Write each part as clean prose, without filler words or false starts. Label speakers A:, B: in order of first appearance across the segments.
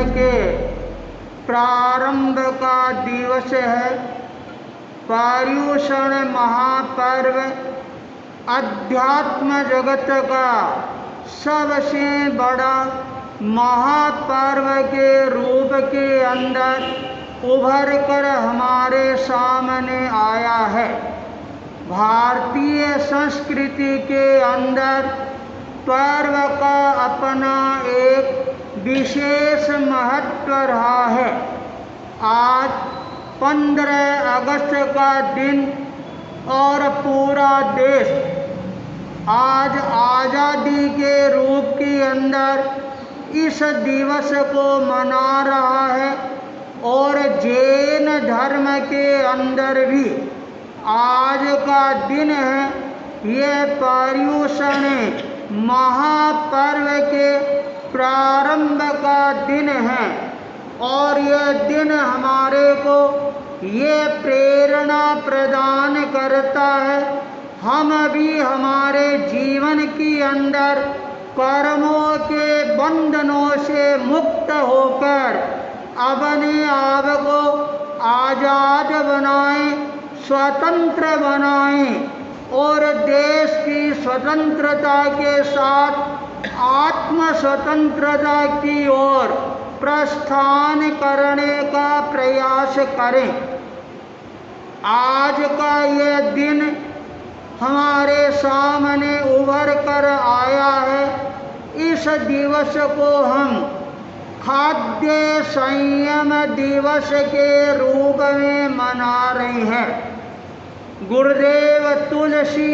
A: के प्रारंभ का दिवस है। पर्युषण महापर्व अध्यात्म जगत का सबसे बड़ा महापर्व के रूप के अंदर उभर कर हमारे सामने आया है। भारतीय संस्कृति के अंदर पर्व का अपना एक विशेष महत्व रहा है। आज 15 अगस्त का दिन और पूरा देश आज आज़ादी के रूप के अंदर इस दिवस को मना रहा है और जैन धर्म के अंदर भी आज का दिन है। ये पर्युषण महापर्व के प्रारंभ का दिन है और यह दिन हमारे को ये प्रेरणा प्रदान करता है हम भी हमारे जीवन के अंदर कर्मों के बंधनों से मुक्त होकर अपने आप को आज़ाद बनाएं, स्वतंत्र बनाएं और देश की स्वतंत्रता के साथ आत्म स्वतंत्रता की ओर प्रस्थान करने का प्रयास करें। आज का यह दिन हमारे सामने उभर कर आया है। इस दिवस को हम खाद्य संयम दिवस के रूप में मना रहे हैं। गुरुदेव तुलसी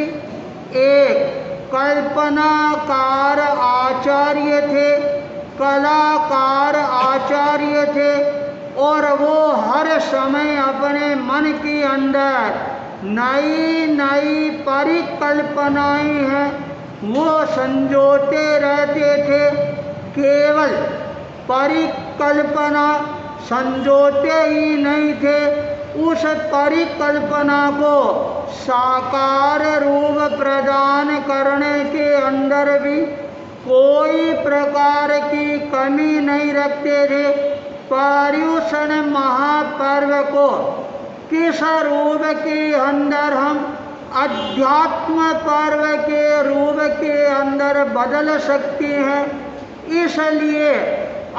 A: एक कल्पनाकार आचार्य थे, कलाकार आचार्य थे और वो हर समय अपने मन के अंदर नई नई परिकल्पनाएं हैं वो संजोते रहते थे। केवल परिकल्पना संजोते ही नहीं थे, उस परिकल्पना को साकार रूप प्रदान करने के अंदर भी कोई प्रकार की कमी नहीं रखते थे। पर्युषण महापर्व को किस रूप के अंदर हम अध्यात्म पर्व के रूप के अंदर बदल सकते हैं, इसलिए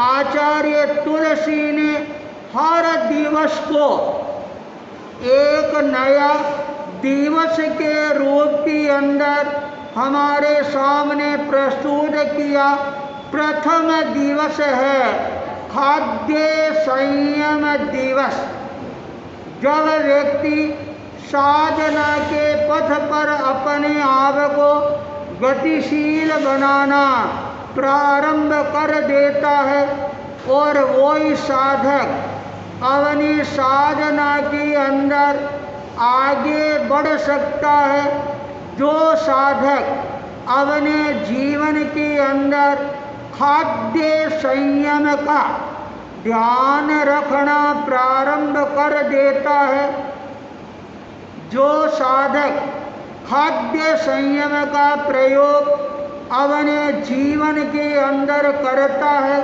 A: आचार्य तुलसी ने हर दिवस को एक नया दिवस के रूप के अंदर हमारे सामने प्रस्तुत किया। प्रथम दिवस है खाद्य संयम दिवस। जब व्यक्ति साधना के पथ पर अपने आप को गतिशील बनाना प्रारंभ कर देता है और वही साधक अपनी साधना के अंदर आगे बढ़ सकता है। जो साधक अपने जीवन के अंदर खाद्य संयम का ध्यान रखना प्रारंभ कर देता है, जो साधक खाद्य संयम का प्रयोग अपने जीवन के अंदर करता है,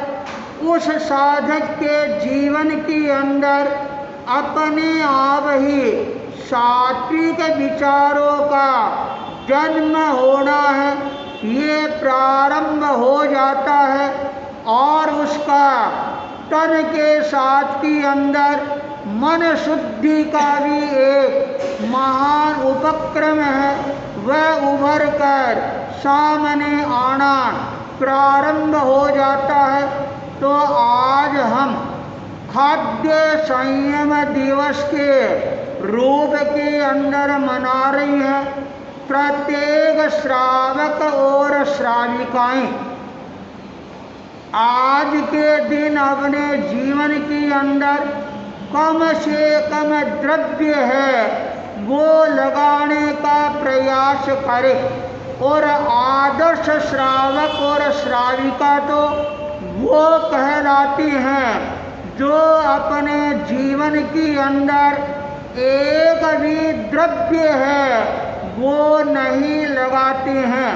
A: उस साधक के जीवन के अंदर अपने आप ही सात्विक विचारों का जन्म होना है, ये प्रारंभ हो जाता है और उसका तन के साथ के अंदर मन शुद्धि का भी एक महान उपक्रम है, वह उभर कर सामने आना प्रारंभ हो जाता है। तो आज हम खाद्य संयम दिवस के रूप के अंदर मना रही हैं। प्रत्येक श्रावक और श्राविकाएं आज के दिन अपने जीवन के अंदर कम से कम द्रव्य है वो लगाने का प्रयास करें और आदर्श श्रावक और श्राविका तो वो कहलाती हैं जो अपने जीवन के अंदर एक भी द्रव्य है वो नहीं लगाते हैं,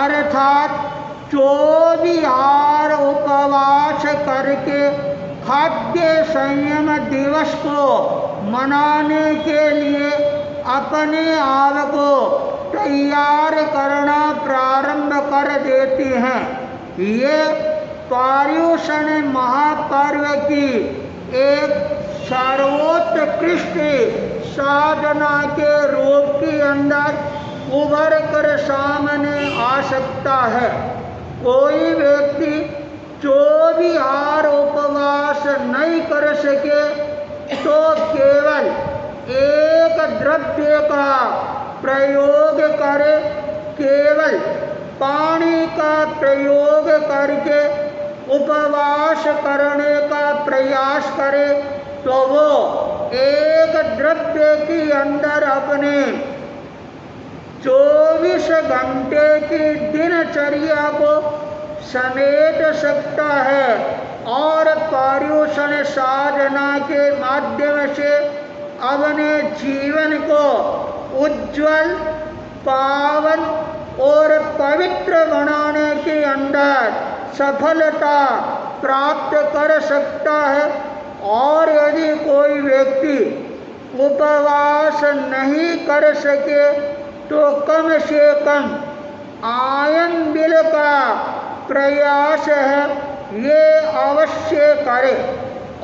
A: अर्थात 24 उपवास करके खाद्य संयम दिवस को मनाने के लिए अपने आप को तैयार करना प्रारंभ कर देती हैं। ये पर्युषण महापर्व की एक सर्वोत्कृष्ट साधना के रूप के अंदर उभर कर सामने आ सकता है। कोई व्यक्ति 24 उपवास नहीं कर सके तो केवल एक द्रव्य का प्रयोग करे, केवल पानी का प्रयोग करके उपवास करने का प्रयास करे तो वो एक द्रव्य के अंदर अपने 24 घंटे की दिनचर्या को समेट सकता है और पर्युषण साधना के माध्यम से अपने जीवन को उज्जवल, पावन और पवित्र बनाने के अंदर सफलता प्राप्त कर सकता है। और यदि कोई व्यक्ति उपवास नहीं कर सके तो कम से कम आयन बिल का प्रयास है ये अवश्य करे।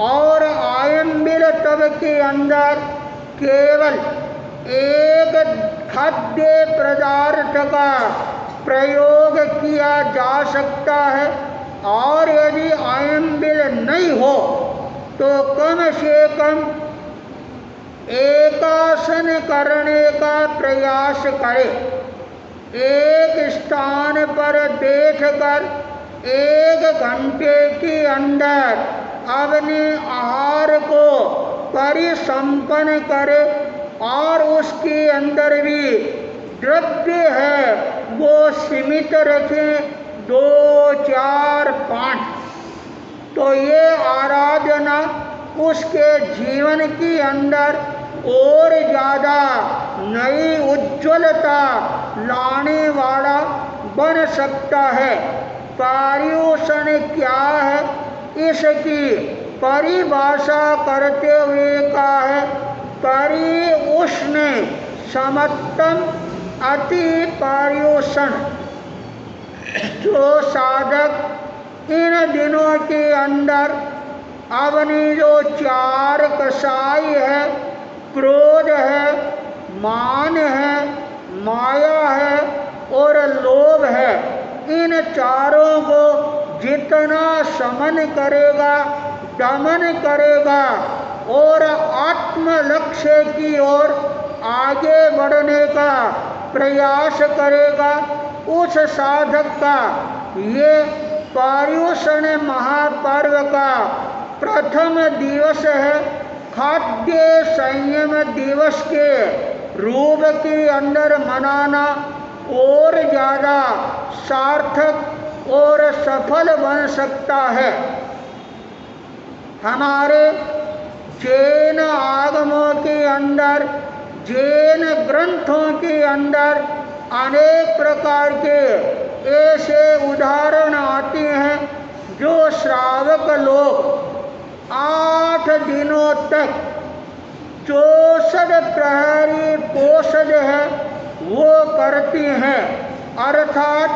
A: और आयन बिल तब के अंदर केवल एक खाद्य पदार्थ का प्रयोग किया जा सकता है। और यदि आयन बिल नहीं हो तो कम से कम एकासन करने का प्रयास करे। एक स्थान पर बैठकर 1 घंटे के अंदर अपने आहार को परिसंपन्न करे और उसके अंदर भी द्रव्य है वो सीमित रखें 2, 4, 5। तो ये आराधना उसके जीवन के अंदर और ज़्यादा नई उज्ज्वलता लाने वाला बन सकता है। पर्युषण क्या है इसकी परिभाषा करते हुए कहा है पर्युष्ण समत्तम अति पर्युषण। जो साधक इन दिनों के अंदर अपनी जो 4 कसाई है, क्रोध है, मान है, माया है और लोभ है, इन चारों को जितना समन करेगा, दमन करेगा और आत्म लक्ष्य की ओर आगे बढ़ने का प्रयास करेगा, उस साधक का ये पर्युषण महापर्व का प्रथम दिवस है। खाद्य संयम दिवस के रूप के अंदर मनाना और ज़्यादा सार्थक और सफल बन सकता है। हमारे जैन आगमों के अंदर, जैन ग्रंथों के अंदर अनेक प्रकार के ऐसे उदाहरण आते हैं जो श्रावक लोग 8 दिनों तक 64 प्रहरी पोषज है वो करती हैं, अर्थात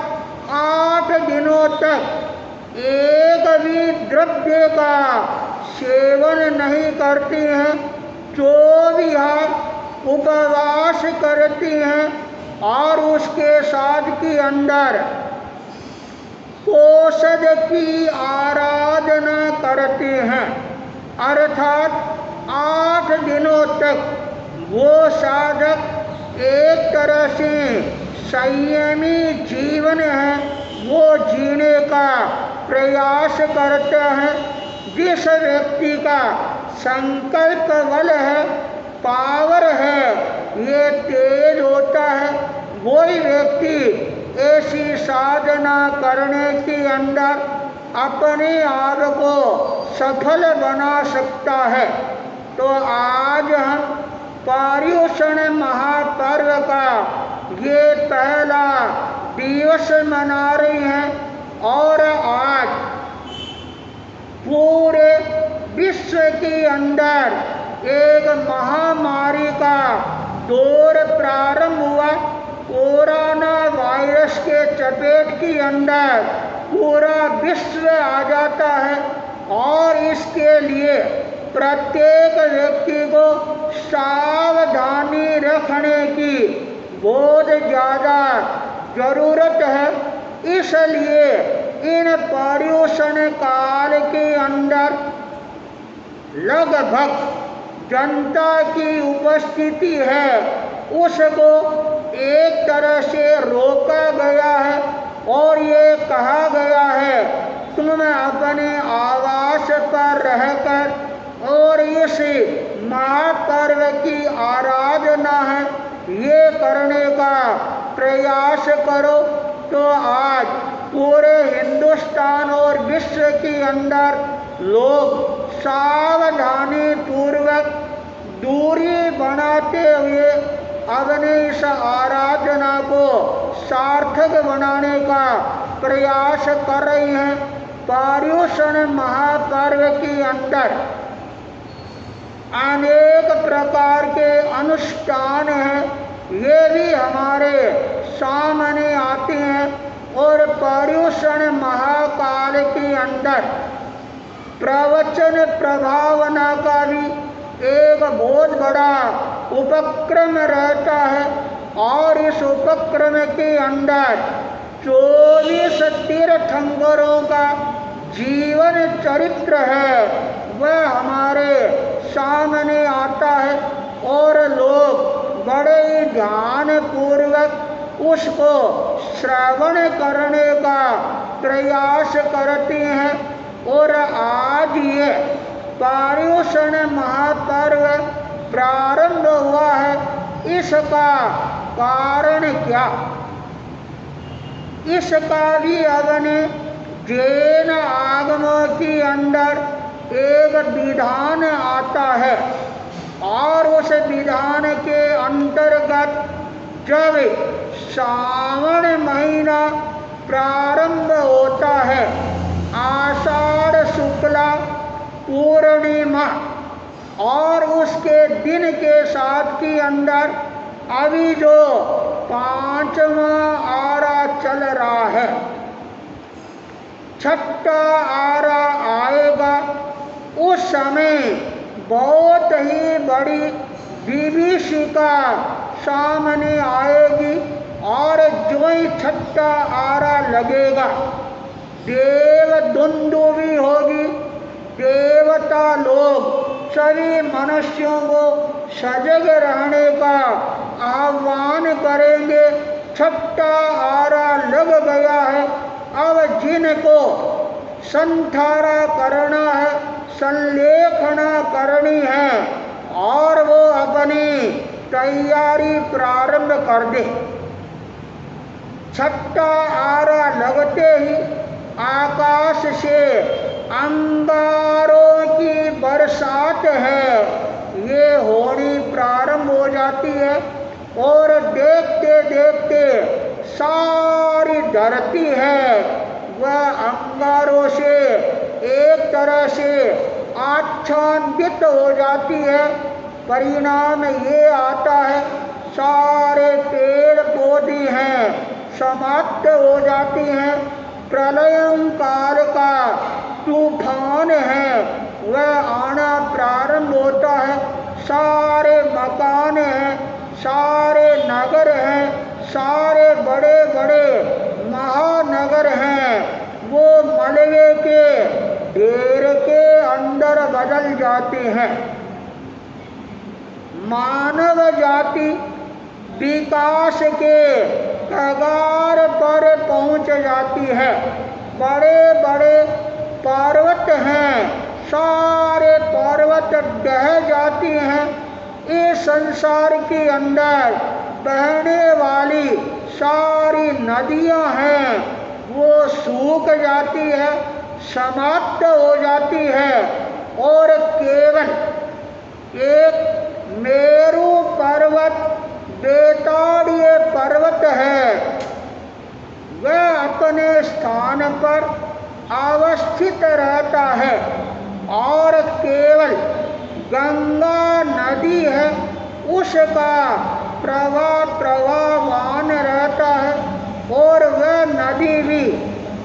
A: 8 दिनों तक एक भी द्रव्य का सेवन नहीं करती हैं, 24 उपवास करती हैं और उसके साथ के अंदर पोषद की आराधना करते हैं। अर्थात 8 दिनों तक वो साधक एक तरह से संयमी जीवन है वो जीने का प्रयास करते हैं। जिस व्यक्ति का संकल्प बल है, पावर है, ये तेज होता है, वही व्यक्ति ऐसी साधना करने के अंदर अपने आप को सफल बना सकता है। तो आज हम पर्युषण महापर्व का ये पहला दिवस मना रहे हैं। और आज पूरे विश्व के अंदर एक महामारी का दौर प्रारंभ हुआ। कोरोना वायरस के चपेट के अंदर पूरा विश्व आ जाता है और इसके लिए प्रत्येक व्यक्ति को सावधानी रखने की बहुत ज़्यादा ज़रूरत है। इसलिए इन पर्यूषण काल के अंदर लगभग जनता की उपस्थिति है उसको एक तरह से रोका गया है और ये कहा गया है तुम अपने आवास पर रहकर और इस महापर्व की आराधना है ये करने का प्रयास करो। तो आज पूरे हिंदुस्तान और विश्व के अंदर लोग सावधानी पूर्वक दूरी बनाते हुए अपनी इस आराधना को सार्थक बनाने का प्रयास कर रही हैं। पर्यूषण महापर्व के अंदर अनेक प्रकार के अनुष्ठान हैं, ये भी हमारे सामने आते हैं और पर्यूषण महाकाल के अंदर प्रवचन प्रभावना का भी एक बहुत बड़ा उपक्रम रहता है और इस उपक्रम के अंदर 24 तीर्थंकरों का जीवन चरित्र है वह हमारे सामने आता है और लोग बड़े ही ध्यान पूर्वक उसको श्रवण करने का प्रयास करते हैं। और आज ये पर्यूषण महापर्व प्रारंभ हुआ है, इसका कारण क्या? इसका भी अपने जैन आगमों के अंदर एक विधान आता है और उस विधान के अंतर्गत जब श्रावण महीना प्रारंभ होता है, आषाढ़ शुक्ला पूर्णिमा और उसके दिन के साथ के अंदर अभी जो 5वां आरा चल रहा है, 6ठा आरा आएगा, उस समय बहुत ही बड़ी विभीषिका सामने आएगी और जो ही 6ठा आरा लगेगा देव दुंदुभी होगी। देवता लोग सभी मनुष्यों को सजग रहने का आह्वान करेंगे। 6ठा आरा लग गया है, अब जिनको संधारा करना है, संलेखना करनी है और वो अपनी तैयारी प्रारंभ कर दे। 6ठा आरा लगते ही आकाश से अंगारों की बरसात है ये होनी प्रारंभ हो जाती है और देखते देखते सारी धरती है वह अंगारों से एक तरह से आच्छादित हो जाती है। परिणाम ये आता है सारे पेड़ पौधे हैं समाप्त हो जाती हैं। प्रलयंकार का तूफान है वह आना प्रारंभ होता है। सारे मकान हैं, सारे नगर हैं, सारे बड़े बड़े महानगर हैं, वो मलबे के ढेर के अंदर बदल जाते हैं। मानव जाति विकास के कगार पर पहुंच जाती है। बड़े बड़े पर्वत हैं, सारे पर्वत ढह जाती हैं। इस संसार के अंदर बहने वाली सारी नदियां हैं वो सूख जाती है, समाप्त हो जाती है और केवल एक मेरू पर्वत बेताड़ीय पर्वत है वह अपने स्थान पर सुरक्षित रहता है और केवल गंगा नदी है उसका प्रवाहवान रहता है और वह नदी भी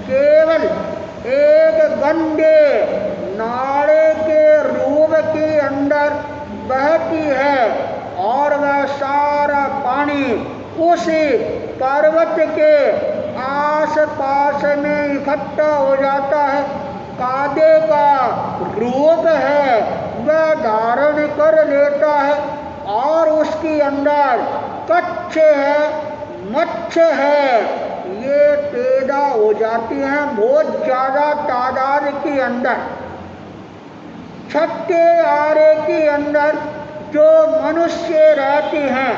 A: केवल एक गंदे नाले के रूप के अंदर बहती है और वह सारा पानी उसी पर्वत के आस पास में इकट्ठा हो जाता है, कादे का रूप है वह धारण कर लेता है और उसके अंदर कच्चे है मच्छर है ये पैदा हो जाती हैं बहुत ज़्यादा तादाद के अंदर। छठे आरे के अंदर जो मनुष्य रहते हैं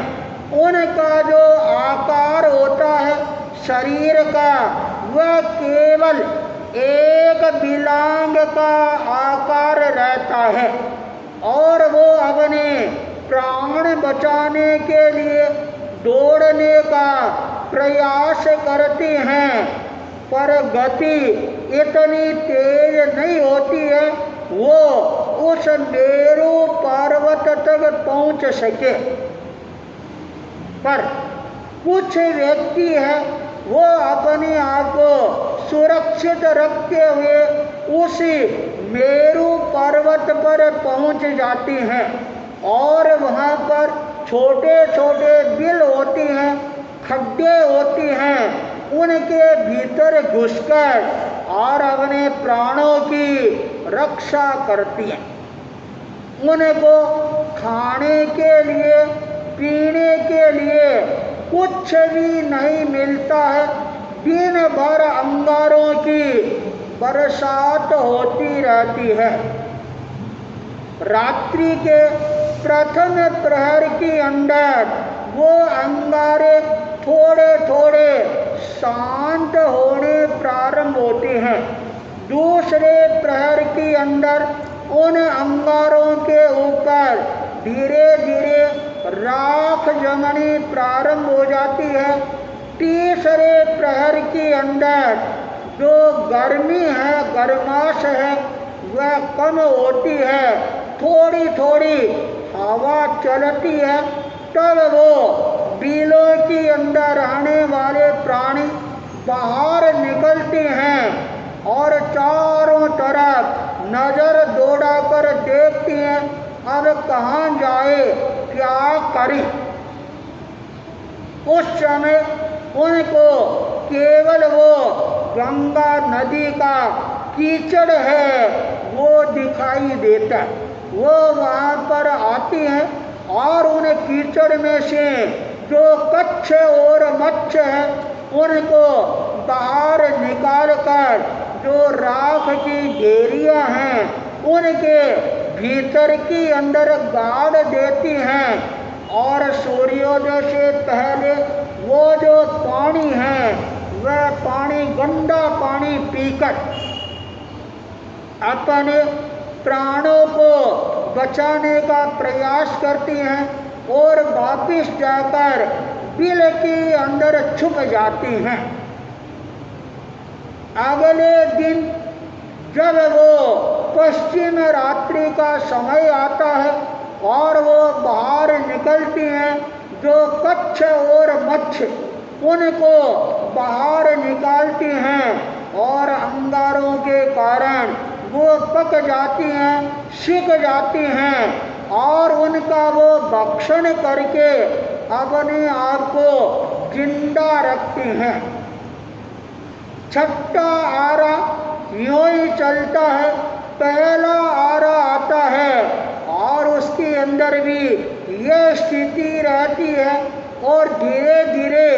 A: उनका जो आकार होता है शरीर का वह केवल एक बिलांग का आकार रहता है और वो अपने प्राण बचाने के लिए दौड़ने का प्रयास करते हैं पर गति इतनी तेज नहीं होती है वो उस मेरू पर्वत तक पहुंच सके। पर कुछ व्यक्ति है वो अपने आप को सुरक्षित रखते हुए उसी मेरू पर्वत पर पहुंच जाते हैं और वहाँ पर छोटे छोटे बिल होती हैं खड्डे होती हैं उनके भीतर घुसकर और अपने प्राणों की रक्षा करती हैं। उनको खाने के लिए पीने के लिए कुछ भी नहीं मिलता है, दिन भर अंगारों की बरसात होती रहती है। रात्रि के प्रथम प्रहर के अंदर वो अंगारे थोड़े थोड़े शांत होने प्रारंभ होते हैं। दूसरे प्रहर के अंदर उन अंगारों के ऊपर धीरे धीरे राख जमनी प्रारंभ हो जाती है। तीसरे प्रहर के अंदर जो गर्मी है गर्माश है वह कम होती है, थोड़ी थोड़ी हवा चलती है, तब वो बिलों के अंदर रहने वाले प्राणी बाहर निकलते हैं और चारों तरफ नजर दौड़ा कर देखती हैं अब कहाँ जाए क्या करें। उस समय उनको केवल वो गंगा नदी का कीचड़ है वो दिखाई देता है। वो वहाँ पर आती हैं और उन कीचड़ में से जो कच्चे और मच्छ है उनको बाहर निकाल कर जो राख की घेरियाँ हैं उनके भीतर की अंदर गाड़ देती हैं और सूर्योदय से पहले वो जो पानी है वह पानी गंदा पानी पीकर अपने प्राणों को बचाने का प्रयास करती हैं और वापिस जाकर बिल के अंदर छुप जाती हैं। अगले दिन जब वो पश्चिम रात्रि का समय आता है और वो बाहर निकलती हैं, जो कच्छ और मच्छ उनको बाहर निकालती हैं और अंगारों के कारण वो पक जाती हैं, सिक जाती हैं और उनका वो भक्षण करके अपने आप को जिंदा रखती हैं। छठा आरा यूं ही चलता है। पहला आरा आता है और उसके अंदर भी ये स्थिति रहती है और धीरे धीरे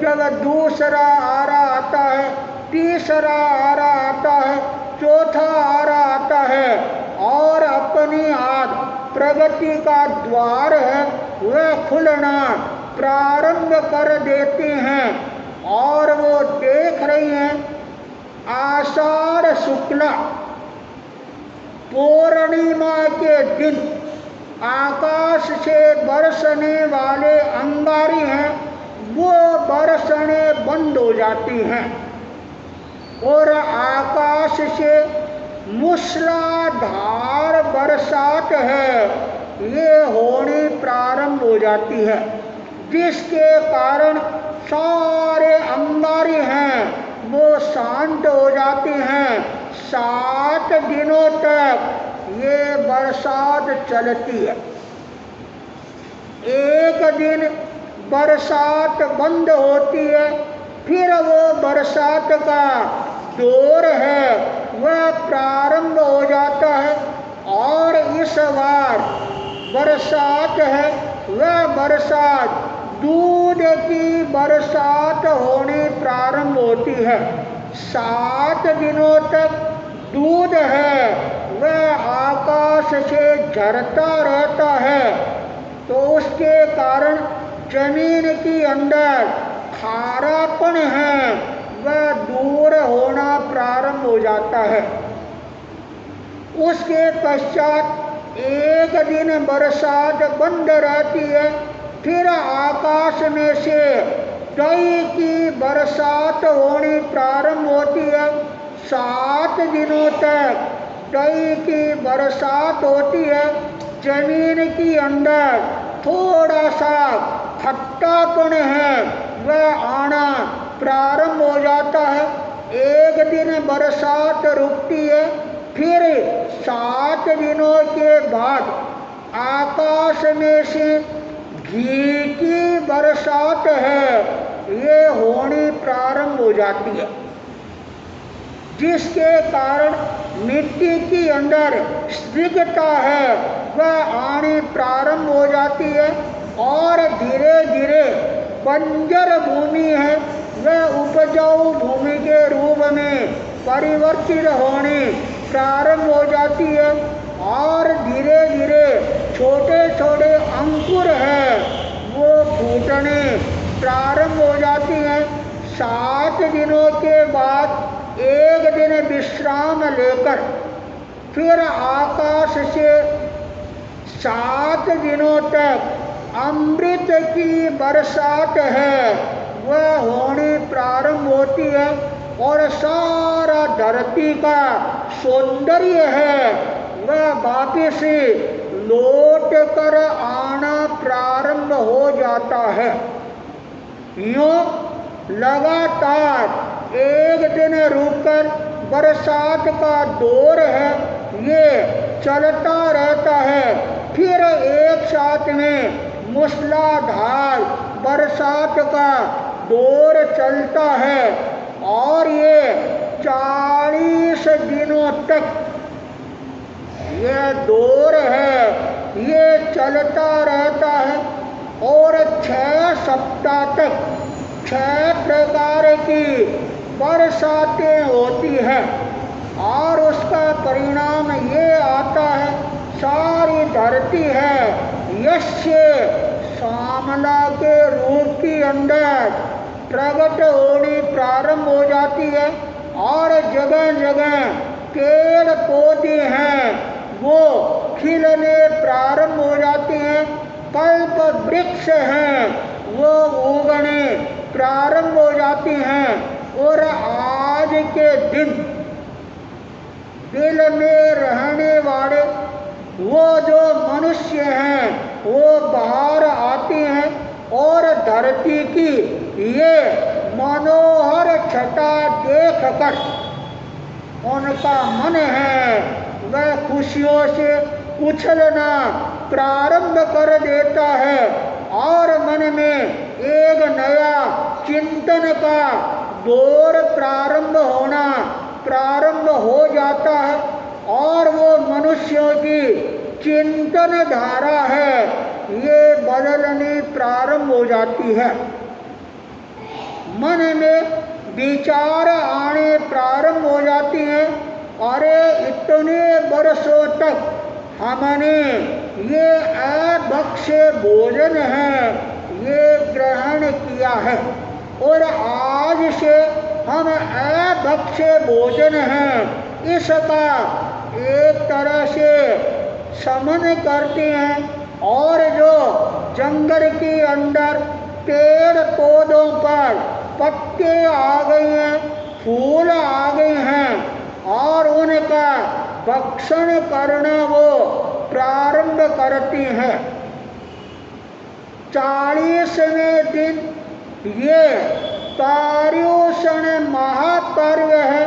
A: जब दूसरा आरा आता है, तीसरा आरा आता है, चौथा आरा आता है और अपनी आप प्रगति का द्वार है वह खुलना प्रारंभ कर देते हैं और वो देख रही हैं आषाढ़ शुक्ला पूर्णिमा के दिन आकाश से बरसने वाले अंगारी हैं वो बरसने बंद हो जाती हैं और आकाश से मूसलाधार बरसात है, ये होनी प्रारंभ हो जाती है, जिसके कारण सारे अंगारे हैं वो शांत हो जाते हैं। 7 दिनों तक ये बरसात चलती है। एक दिन बरसात बंद होती है, फिर वो बरसात का दौर है वह प्रारंभ हो जाता है, और इस बार बरसात है वह बरसात दूध की बरसात होनी प्रारंभ होती है। 7 दिनों तक दूध है वह आकाश से झरता रहता है, तो उसके कारण जमीन के अंदर खारापन है वह दूर होना प्रारंभ हो जाता है। उसके पश्चात एक दिन बरसात बंद रहती है, फिर आकाश में से दही की बरसात होनी प्रारंभ होती है। 7 दिनों तक दही की बरसात होती है। जमीन के अंदर थोड़ा सा खट्टापन है वह आना प्रारंभ हो जाता है। एक दिन बरसात रुकती है, फिर 7 दिनों के बाद आकाश में से घी की बरसात है ये होनी प्रारंभ हो जाती है, जिसके कारण मिट्टी के अंदर स्निग्धता है वह आनी प्रारंभ हो जाती है, और धीरे धीरे बंजर भूमि है वह उपजाऊ भूमि के रूप में परिवर्तित होनी प्रारंभ हो जाती है, और धीरे धीरे छोटे छोटे अंकुर है वो फूटने प्रारंभ हो जाती हैं। 7 दिनों के बाद एक दिन विश्राम लेकर फिर आकाश से 7 दिनों तक अमृत की बरसात है वह होनी प्रारंभ होती है, और सारा धरती का सौंदर्य है वह वापिस लौट कर आना प्रारंभ हो जाता है। यूं लगातार एक दिन रुककर बरसात का दौर है ये चलता रहता है, फिर एक साथ में मूसलाधार बरसात का दौर चलता है, और ये 40 दिनों तक ये दौर है ये चलता रहता है, और 6 सप्ताह तक 6 प्रकार की बरसातें होती है, और उसका परिणाम ये आता है सारी धरती है यश्य श्यामला के रूप के अंदर प्रकट होनी प्रारंभ हो जाती है, और जगह जगह पेड़ पौधे हैं वो खिलने प्रारंभ हो जाते हैं, कल्प वृक्ष हैं वो उगने प्रारंभ हो जाती हैं, और आज के दिन दिल में रहने वाले वो जो मनुष्य हैं वो बाहर आते हैं, और धरती की ये मनोहर छटा देखकर उनका मन है वह खुशियों से उछलना प्रारंभ कर देता है, और मन में एक नया चिंतन का दौर प्रारंभ होना प्रारंभ हो जाता है, और वो मनुष्यों की चिंतन धारा है ये बदलनी प्रारंभ हो जाती है। मन में विचार आने प्रारंभ हो जाती हैं, अरे इतने वर्षों तक हमने ये अभक्ष्य भोजन है ये ग्रहण किया है, और आज से हम अभक्ष्य भोजन हैं इसका एक तरह से शमन करते हैं, और जो जंगल के अंदर पेड़ पौधों पर पत्ते आ गए हैं, फूल आ गए हैं, और उनका भक्षण करना वो प्रारंभ करती हैं। 40वें दिन ये पर्युषण महापर्व है,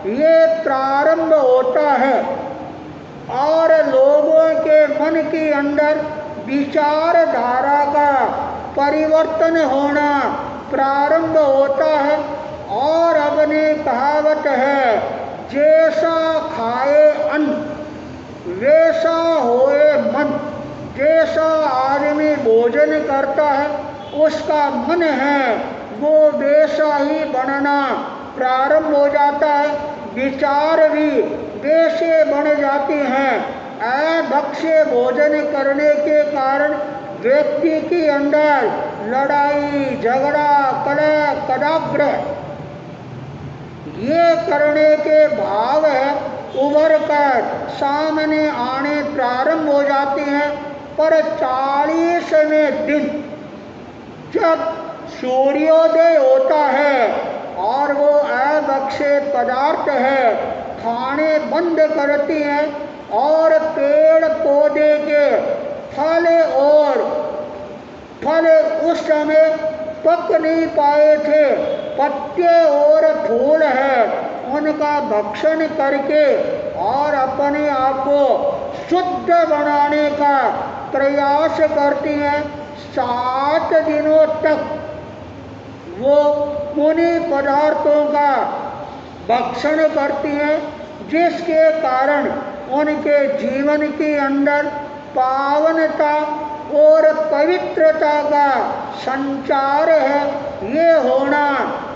A: ये प्रारंभ होता है और लोगों के मन के अंदर विचारधारा का परिवर्तन होना प्रारंभ होता है। और अपनी कहावत है, जैसा खाए अन्न वैसा होए मन। जैसा आदमी भोजन करता है उसका मन है वो वैसा ही बनना प्रारंभ हो जाता है, विचार भी वैसे बन जाते हैं। अभक्ष्य भोजन करने के कारण व्यक्ति के अंदर लड़ाई झगड़ा कलह कदाग्रह ये करने के भाव है उभर कर सामने आने प्रारंभ हो जाते हैं। पर 40वें दिन जब सूर्योदय होता है और वो अभक्ष्य पदार्थ है खाने बंद करती हैं और पेड़ पौधे के फल उस समय पक नहीं पाए थे, पत्ते और फूल है उनका भक्षण करके और अपने आप को शुद्ध बनाने का प्रयास करती हैं। 7 दिनों तक वो उन्हीं पदार्थों का भक्षण करती हैं, जिसके कारण उनके जीवन के अंदर पावनता और पवित्रता का संचार है ये होना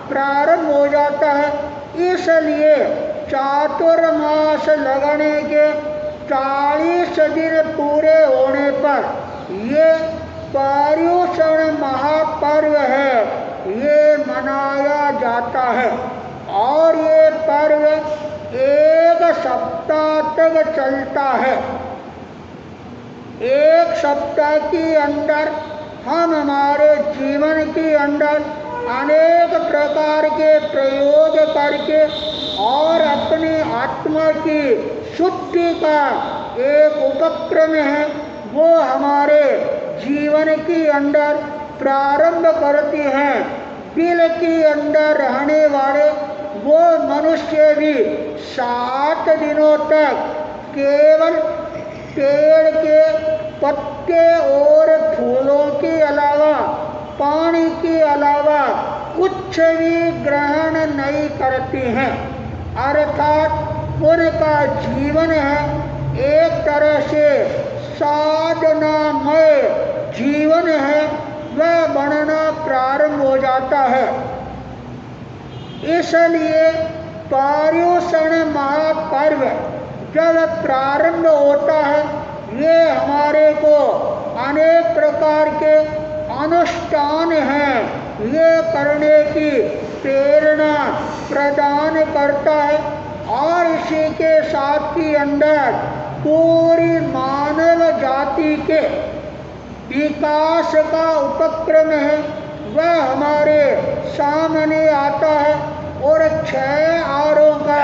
A: प्रारंभ हो जाता है। इसलिए चातुर्मास लगने के 40 दिन पूरे होने पर ये पर्युषण महापर्व है ये मनाया जाता है और ये पर्व 1 सप्ताह तक चलता है। 1 सप्ताह के अंदर हम हमारे जीवन के अंदर अनेक प्रकार के प्रयोग करके और अपनी आत्मा की शुद्धि का एक उपक्रम है वो हमारे जीवन के अंदर प्रारंभ करती हैं। बिल के अंदर रहने वाले वो मनुष्य भी 7 दिनों तक केवल पेड़ के पत्ते और फूलों के अलावा पानी के अलावा कुछ भी ग्रहण नहीं करती हैं। अर्थात उनका जीवन है एक तरह से साधनामय जीवन है, वह बनना प्रारंभ हो जाता है। इसलिए पर्युषण महापर्व जब प्रारंभ होता है ये हमारे को अनेक प्रकार के अनुष्ठान हैं ये करने की प्रेरणा प्रदान करता है और इसी के साथ ही अंदर पूरी मानव जाति के विकास का उपक्रम है वह हमारे सामने आता है और 6 आरों का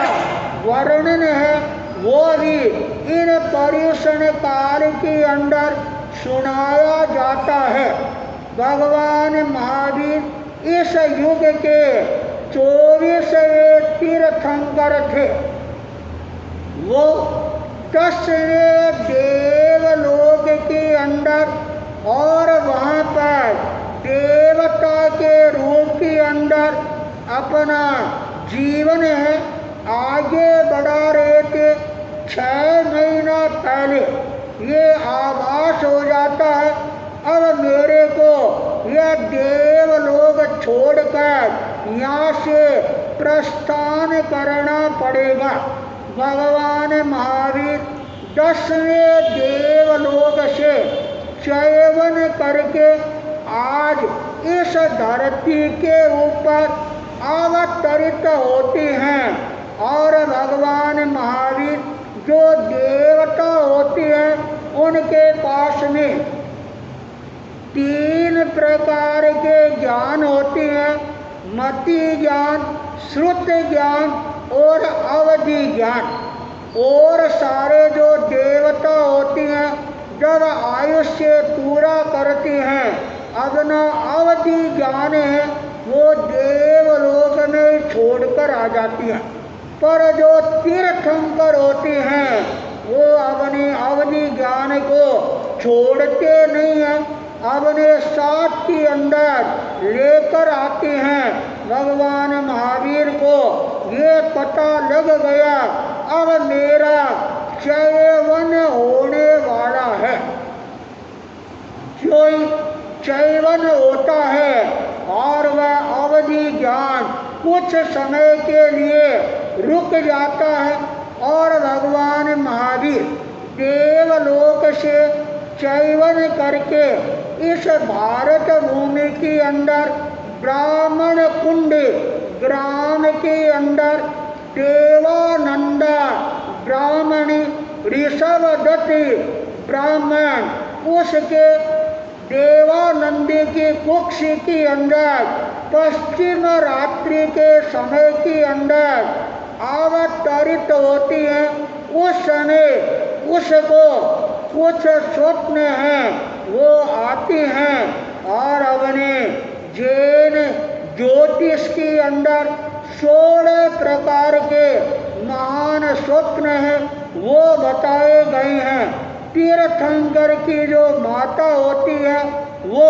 A: वर्णन है वो भी इन पर्युषण काल के अंदर सुनाया जाता है। भगवान महावीर इस युग के 24वें तीर्थंकर थे। वो 10वें देवलोक के अंदर और वहाँ पर देवता के रूप के अंदर अपना जीवन है आगे बढ़ा रहे थे। 6 महीना पहले ये आभास हो जाता है अब मेरे को यह देवलोक छोड़कर यहाँ से प्रस्थान करना पड़ेगा। भगवान महावीर 10वें देवलोक से चयन करके आज इस धरती के ऊपर अवतरित होते हैं और भगवान महावीर जो देवता होते हैं उनके पास में 3 प्रकार के ज्ञान होते हैं, मति ज्ञान, श्रुत ज्ञान और अवधि ज्ञान। और सारे जो देवता होती हैं जब आयुष्य पूरा करती हैं, अपना अवधि ज्ञान है वो देवलोक में छोड़कर आ जाती हैं। पर जो तीर्थंकर होती हैं वो अपने अवधि ज्ञान को छोड़ते नहीं हैं, अपने साथ के अंदर लेकर आते हैं। भगवान महावीर को ये पता लग गया अब मेरा चैवन होने वाला है। जो चैवन होता है और वह अवधि ज्ञान कुछ समय के लिए रुक जाता है और भगवान महावीर देवलोक से चैवन करके इस भारत भूमि के अंदर ब्राह्मण कुंड ग्राम के अंदर देवानंदा ब्राह्मणी ऋषभदत्ति ब्राह्मण उसके देवानंदी की कुक्ष के अंदर पश्चिम रात्रि के समय के अंदर अवतरित होती है। उस समय उसको कुछ स्वप्न हैं वो आती हैं और अपने जैन ज्योतिष के अंदर 16 प्रकार के महान स्वप्न हैं वो बताए गए हैं। तीर्थंकर की जो माता होती है वो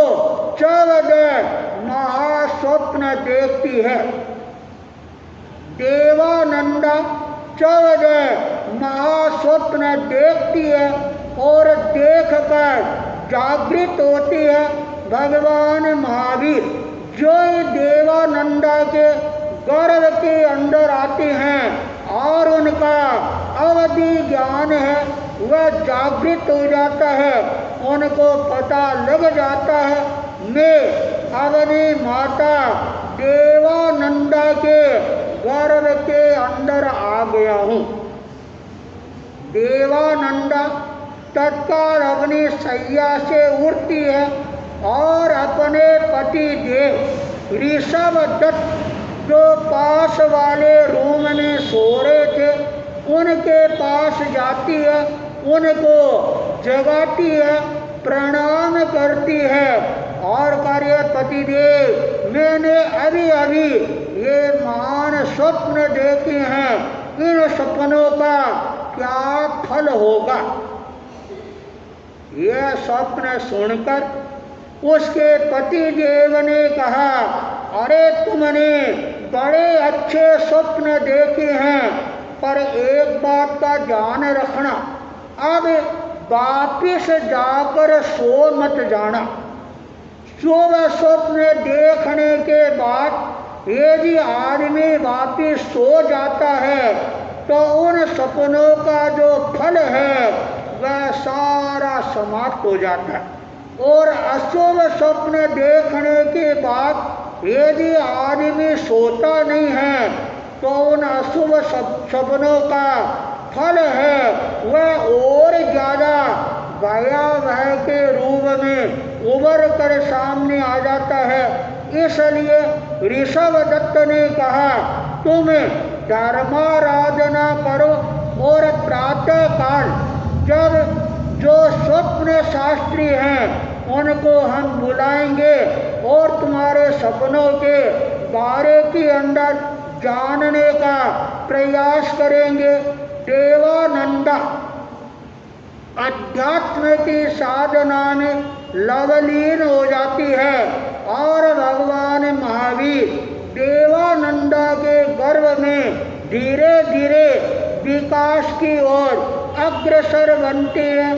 A: 14 महास्वप्न देखती है। देवानंदा 14 महास्वप्न देखती है और देखकर जागृत होती है। भगवान महावीर जो देवानंदा के गर्भ के अंदर आते हैं और उनका अवधि ज्ञान है वह जागृत हो जाता है। उनको पता लग जाता है मैं अपनी माता देवानंदा के गर्भ के अंदर आ गया हूँ। देवानंदा तत्काल अपनी सैया से उठती है और अपने पति देव ऋषभदत्त जो पास वाले रूम में सो रहे थे उनके पास जाती है, उनको जगाती है, प्रणाम करती है और कार्य पतिदेव मैंने अभी अभी ये महान स्वप्न देखे हैं, इन सपनों का क्या फल होगा। यह स्वप्न सुनकर उसके पतिदेव ने कहा अरे तुमने बड़े अच्छे स्वप्न देखे हैं पर एक बात का ध्यान रखना, अब वापिस जाकर सो मत जाना। शुभ स्वप्न देखने के बाद यदि आदमी वापिस सो जाता है तो उन सपनों का जो फल है वह सारा समाप्त हो जाता है। और अशुभ स्वप्न देखने के बाद यदि आदमी सोता नहीं है तो उन अशुभ सपनों का फल है वह और ज़्यादा भयावह के रूप में उभर कर सामने आ जाता है। इसलिए ऋषभदत्त ने कहा तुम धर्माराधना करो और प्रातः काल जब जो स्वप्न शास्त्री हैं उनको हम बुलाएंगे और तुम्हारे सपनों के बारे के अंदर जानने का प्रयास करेंगे। देवानंदा अध्यात्म की साधना में लवलीन हो जाती है और भगवान महावीर देवानंदा के गर्भ में धीरे धीरे विकास की ओर अग्रसर बनते हैं।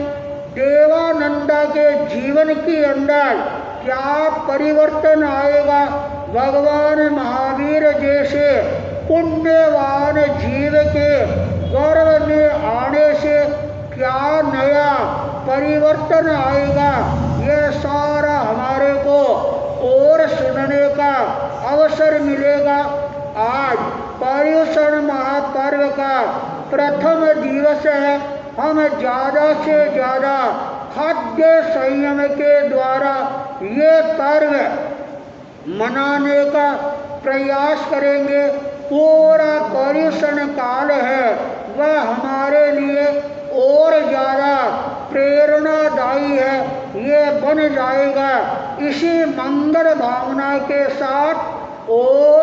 A: देवानंदा के जीवन के अंदर क्या परिवर्तन आएगा, भगवान महावीर जैसे पुण्यवान जीव के गर्भ में आने से क्या नया परिवर्तन आएगा, यह सारा हमारे को और सुनने का अवसर मिलेगा। आज पर्युषण महापर्व का प्रथम दिवस है। हम ज़्यादा से ज़्यादा खाद्य संयम के द्वारा ये पर्व मनाने का प्रयास करेंगे पूरा पर्युषण काल है वह हमारे लिए और ज़्यादा प्रेरणादायी है, ये बन जाएगा। इसी मंगल भावना के साथ और